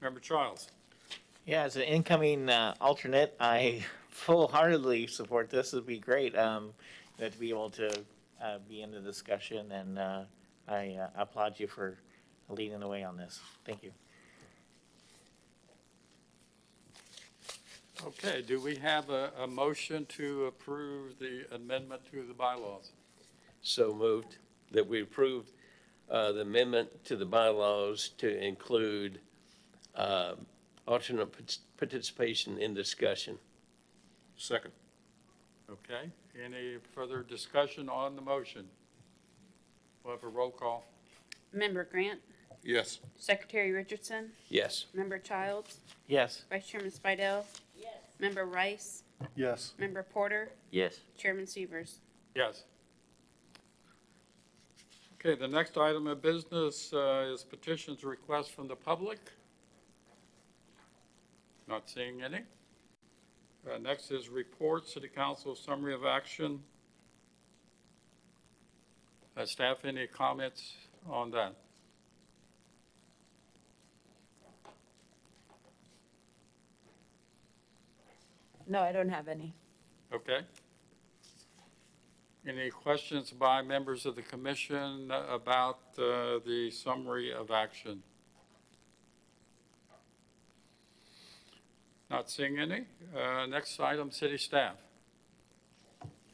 Member Childs. Yeah, as an incoming alternate, I full-heartedly support this. It'd be great to be able to be in the discussion, and I applaud you for leading the way on this. Thank you. Okay, do we have a motion to approve the amendment to the bylaws? So moved that we approve the amendment to the bylaws to include alternate participation in discussion. Second. Okay, any further discussion on the motion? We'll have a roll call. Member Grant, Yes. Secretary Richardson, Yes. Member Childs, Yes. Vice Chairman Spidel, Member Rice, Yes. Member Porter, Yes. Chairman Severs. Yes. Okay, the next item of business is petitions requests from the public. Not seeing any. Next is reports, City Council summary of action. Staff, any comments on that? No, I don't have any. Okay. Any questions by members of the commission about the summary of action? Not seeing any. Next item, city staff.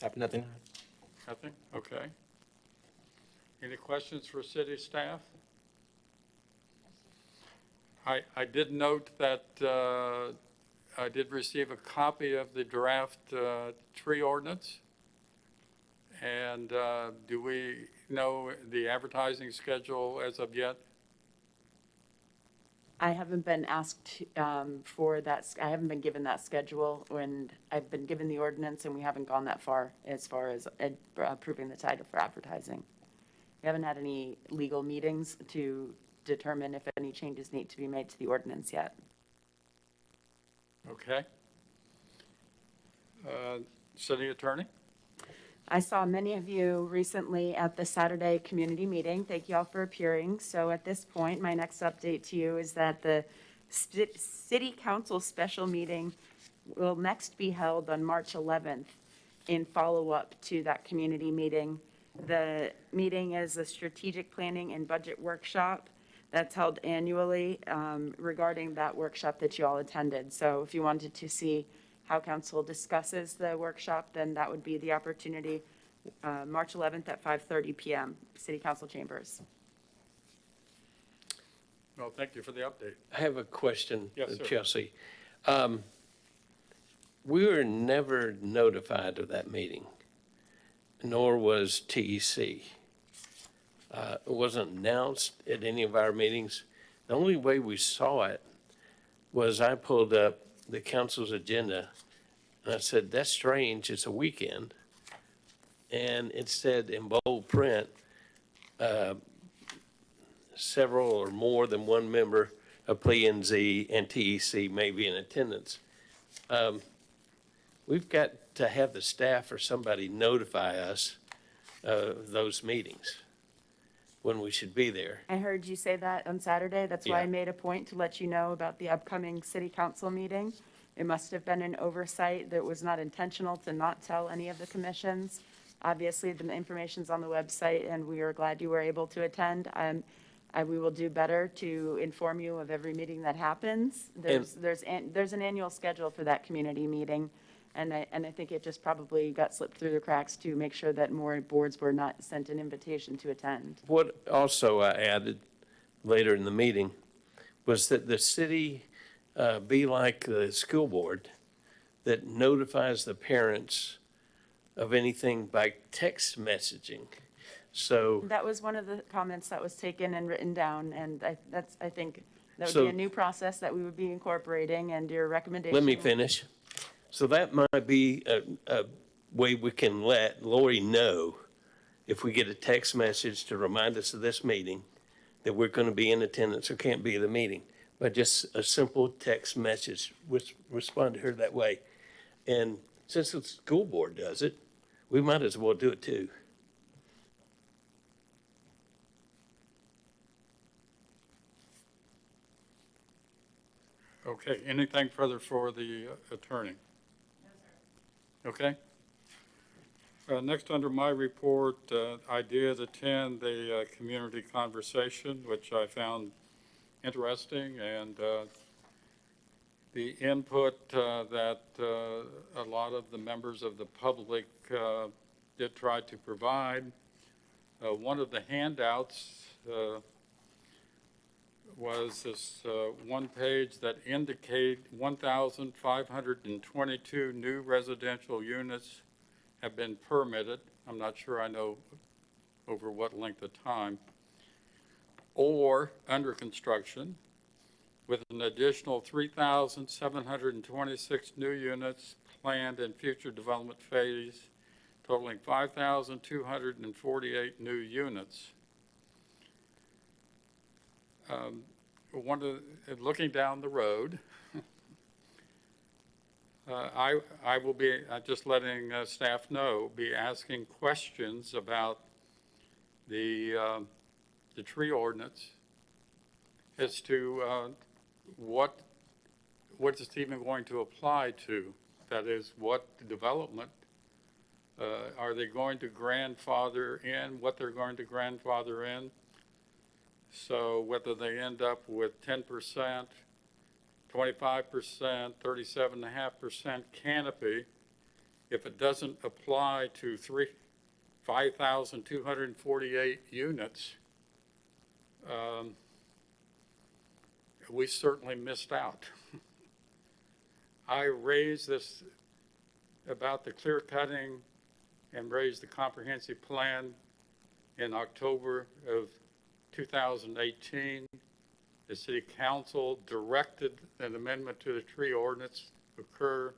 Have nothing. Nothing? Okay. Any questions for city staff? I did note that I did receive a copy of the draft tree ordinance. And do we know the advertising schedule as of yet? I haven't been asked for that, I haven't been given that schedule, and I've been given the ordinance, and we haven't gone that far as approving the title for advertising. We haven't had any legal meetings to determine if any changes need to be made to the ordinance yet. Okay. City attorney? I saw many of you recently at the Saturday community meeting. Thank you all for appearing. So at this point, my next update to you is that the city council special meeting will next be held on March 11th in follow-up to that community meeting. The meeting is a strategic planning and budget workshop that's held annually regarding that workshop that you all attended. So if you wanted to see how council discusses the workshop, then that would be the opportunity, March 11th at 5:30 p.m., City Council Chambers. Well, thank you for the update. I have a question, Yes, sir. Chelsea. We were never notified of that meeting, nor was TEC. It wasn't announced at any of our meetings. The only way we saw it was I pulled up the council's agenda, and I said, that's strange, it's a weekend. And it said in bold print, several or more than one member of P&Z and TEC may be in attendance. We've got to have the staff or somebody notify us of those meetings when we should be there. I heard you say that on Saturday. That's why I Yeah. made a point to let you know about the upcoming city council meeting. It must have been an oversight that was not intentional to not tell any of the commissions. Obviously, the information's on the website, and we are glad you were able to attend. We will do better to inform you of every meeting that happens. There's an annual schedule for that community meeting, and I think it just probably got slipped through the cracks to make sure that more boards were not sent an invitation to attend. What also I added later in the meeting was that the city be like the school board that notifies the parents of anything by text messaging. So, That was one of the comments that was taken and written down, and I think that would So- be a new process that we would be incorporating, and your recommendation. let me finish. So that might be a way we can let Lori know if we get a text message to remind us of this meeting, that we're going to be in attendance or can't be at the meeting. But just a simple text message, respond to her that way. And since the school board does it, we might as well do it too. Okay, anything further for the attorney? Okay. Next, under my report, I did attend the community conversation, which I found interesting, and the input that a lot of the members of the public did try to provide. One of the handouts was this one page that indicated 1,522 new residential units have been permitted. I'm not sure I know over what length of time. or under construction, with an additional 3,726 new units planned in future development phase, totaling 5,248 new units. Looking down the road, I will be, just letting staff know, be asking questions about the tree ordinance as to what it's even going to apply to. That is, what development are they going to grandfather in, what they're going to grandfather in. So whether they end up with 10%, 25%, 37.5% canopy, if it doesn't apply to 5,248 units, we certainly missed out. I raised this about the clear cutting and raised the comprehensive plan in October of 2018. The City Council directed an amendment to the tree ordinance occur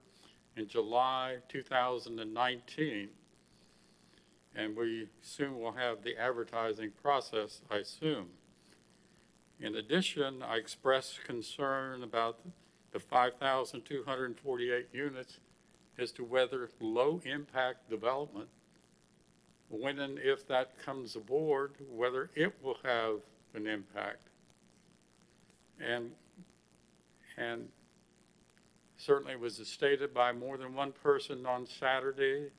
in July 2019. And we soon will have the advertising process, I assume. In addition, I expressed concern about the 5,248 units as to whether low-impact development, when and if that comes aboard, whether it will have an impact. And certainly it was stated by more than one person on Saturday,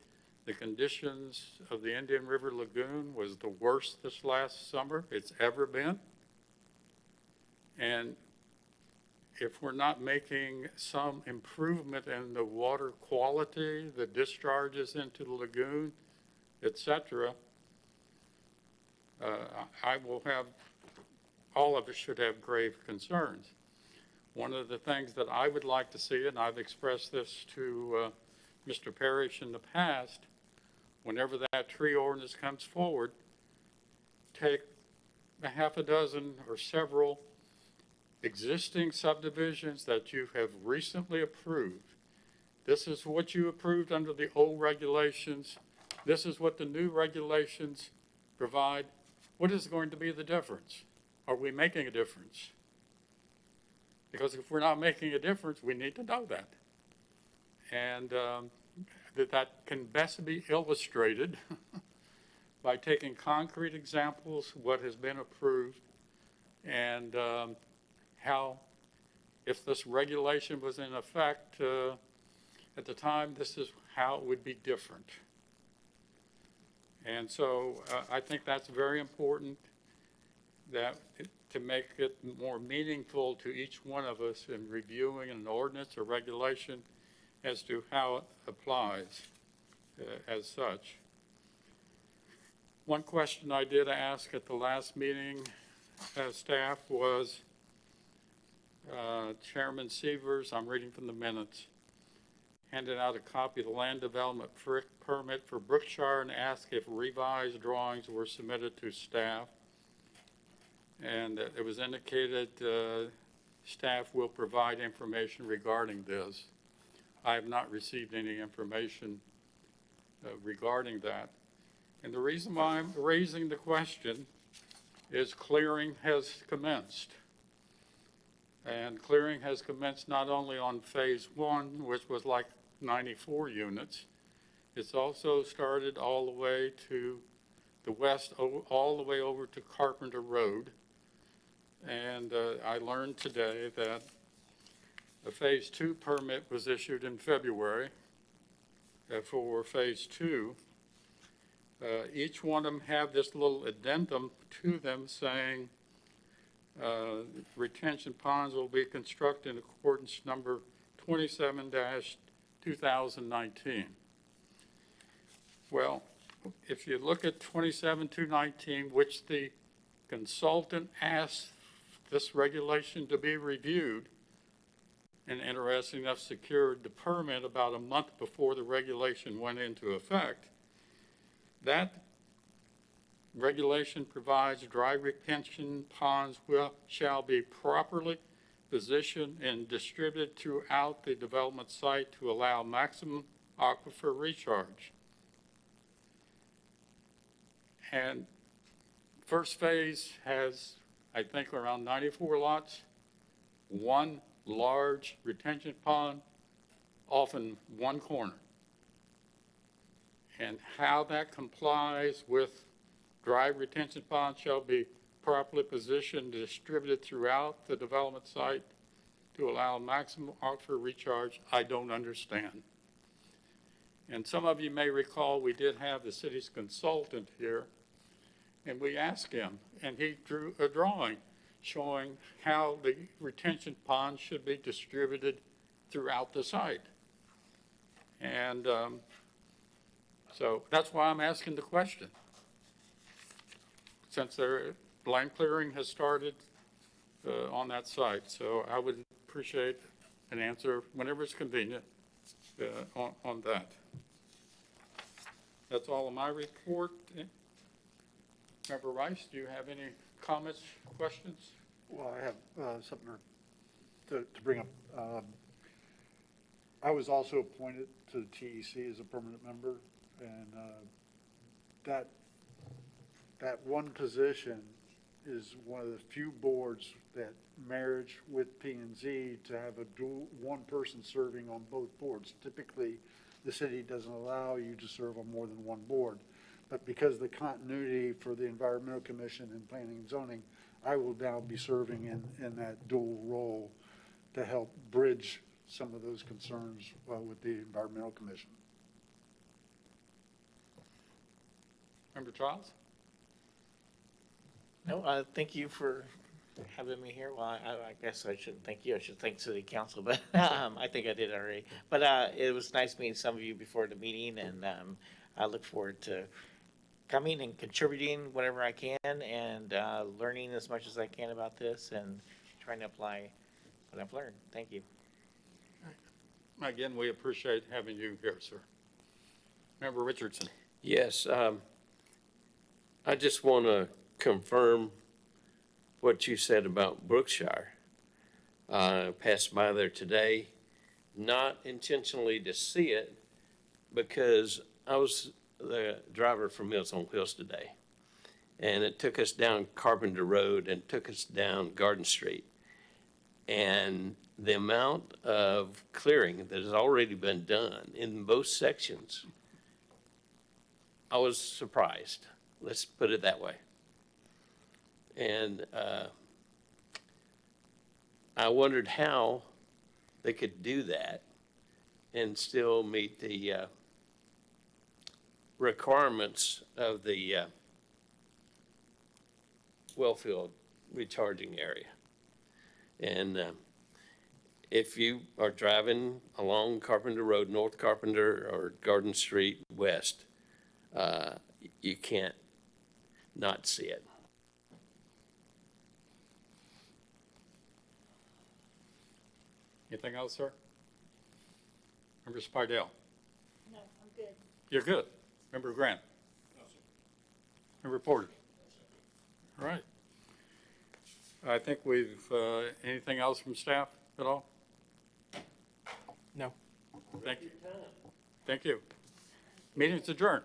the conditions of the Indian River Lagoon was the worst this last summer it's ever been. And if we're not making some improvement in the water quality, the discharges into the lagoon, etc., I will have, all of us should have grave concerns. One of the things that I would like to see, and I've expressed this to Mr. Parrish in the past, whenever that tree ordinance comes forward, take a half a dozen or several existing subdivisions that you have recently approved. This is what you approved under the old regulations. This is what the new regulations provide. What is going to be the difference? Are we making a difference? Because if we're not making a difference, we need to know that. And that can best be illustrated by taking concrete examples, what has been approved, and how, if this regulation was in effect at the time, this is how it would be different. And so I think that's very important, that to make it more meaningful to each one of us in reviewing an ordinance or regulation as to how it applies as such. One question I did ask at the last meeting as staff was, Chairman Severs, I'm reading from the minutes, handed out a copy of the land development permit for Brookshire and asked if revised drawings were submitted to staff. And it was indicated staff will provide information regarding this. I have not received any information regarding that. And the reason why I'm raising the question is clearing has commenced. And clearing has commenced not only on phase 1, which was like 94 units, it's also started all the way to the west, all the way over to Carpenter Road. And I learned today that a phase 2 permit was issued in February for phase 2. Each one of them have this little addendum to them saying retention ponds will be constructed in accordance number 27-2019. Well, if you look at 27-219, which the consultant asked this regulation to be reviewed, and interesting enough secured the permit about a month before the regulation went into effect, that regulation provides dry retention ponds shall be properly positioned and distributed throughout the development site to allow maximum aquifer recharge. And first phase has, I think, around 94 lots, one large retention pond, often one corner. And how that complies with dry retention ponds shall be properly positioned, distributed throughout the development site to allow maximum aquifer recharge, I don't understand. And some of you may recall we did have the city's consultant here, and we asked him, and he drew a drawing showing how the retention ponds should be distributed throughout the site. And so that's why I'm asking the question. Since land clearing has started on that site, so I would appreciate an answer whenever it's convenient on that. That's all of my report. Member Rice, do you have any comments, questions? Well, I have something to bring up. I was also appointed to the TEC as a permanent member, and that one position is one of the few boards that marriage with P&Z to have a dual, one person serving on both boards. Typically, the city doesn't allow you to serve on more than one board. But because of the continuity for the Environmental Commission and Planning and Zoning, I will now be serving in that dual role to help bridge some of those concerns with the Environmental Commission. Member Childs? No, thank you for having me here. Well, I guess I shouldn't thank you. I should thank City Council, but I think I did already. But it was nice meeting some of you before the meeting, and I look forward to coming and contributing whatever I can and learning as much as I can about this and trying to apply what I've learned. Thank you. Again, we appreciate having you here, sir. Member Richardson? Yes, I just want to confirm what you said about Brookshire. I passed by there today, not intentionally to see it, because I was the driver from Meals on Wheels today. And it took us down Carpenter Road and took us down Garden Street. And the amount of clearing that has already been done in both sections, I was surprised. Let's put it that way. And I wondered how they could do that and still meet the requirements of the well-field recharging area. And if you are driving along Carpenter Road, North Carpenter, or Garden Street West, you can't not see it. Anything else, sir? Member Spidell? No, I'm good. You're good. Member Grant? No, sir. Member Porter? All right. I think we've, anything else from staff at all? No. Thank you. Thank you. Meeting's adjourned.